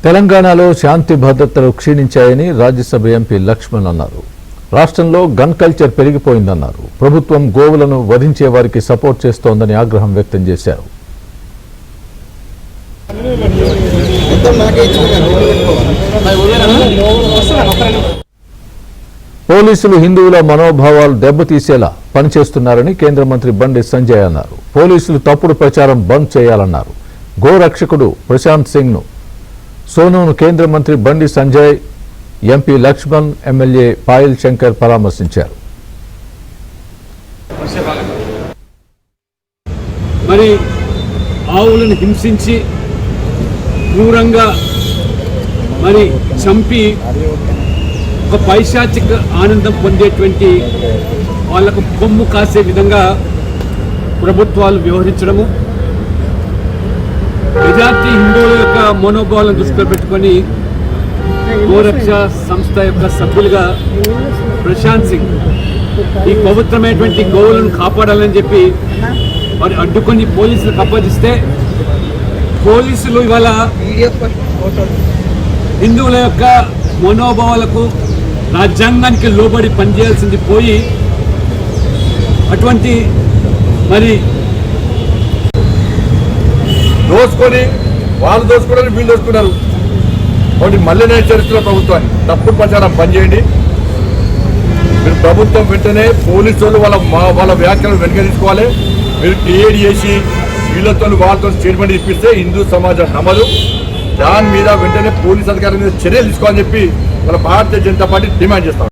తెలంగాణలో శాంతి భద్రతలు క్షీణించాయని రాజ్యసభ ఎంపీ లక్ష్మణ్ అన్నారు. రాష్ట్రంలో గన్ కల్చర్ పెరిగిపోయిందన్నారు. ప్రభుత్వం గోవులను వధించే వారికి సపోర్ట్ చేస్తోందని ఆగ్రహం వ్యక్తం చేశారు. పోలీసులు హిందువుల మనోభావాలు దెబ్బతీసేలా పనిచేస్తున్నారని కేంద్ర మంత్రి బండి సంజయ్ అన్నారు. పోలీసులు తప్పుడు ప్రచారం బంద్ చేయాలన్నారు. గోరక్షకుడు ప్రశాంత్ సింగ్ ను సోనును కేంద్ర మంత్రి బండి సంజయ్, ఎంపీ లక్ష్మణ్, ఎమ్మెల్యే పాయల్ శంకర్ పరామర్శించారు. మరి ఆవులను హింసించి క్రూరంగా మరి చంపి ఒక పైశాచిక ఆనందం పొందేటువంటి వాళ్లకు కొమ్ము కాసే విధంగా ప్రభుత్వాలు వ్యవహరించడము, మెజార్టీ హిందువుల యొక్క మనోభావాలను దృష్టిలో పెట్టుకొని గోరక్ష సంస్థ యొక్క సభ్యులుగా ప్రశాంత్ సింగ్ ఈ పవిత్రమైనటువంటి గోవులను కాపాడాలని చెప్పి మరి అడ్డుకొని పోలీసులకు అప్పగిస్తే పోలీసులు ఇవాళ హిందువుల యొక్క మనోభావాలకు రాజ్యాంగానికి లోబడి పనిచేయాల్సింది పోయి అటువంటి మరి దోసుకొని వాళ్ళు దోసుకున్నారు, వీళ్ళు దోసుకున్నారు. ఒకటి మళ్ళీ నేను హెచ్చరిస్తున్న ప్రభుత్వాన్ని తప్పుడు ప్రచారం పనిచేయండి. మీరు ప్రభుత్వం వెంటనే పోలీసు వాళ్ళు వాళ్ళ వ్యాఖ్యలను వెనక తీసుకోవాలి. మీరు క్రియేట్ చేసి వీళ్ళతో వాళ్ళతో స్టేట్మెంట్ ఇప్పిస్తే హిందూ సమాజం నమ్మదు. దాని మీద వెంటనే పోలీస్ అధికారుల మీద చర్యలు తీసుకోవాలని చెప్పి వాళ్ళ భారతీయ జనతా పార్టీ డిమాండ్ చేస్తాం.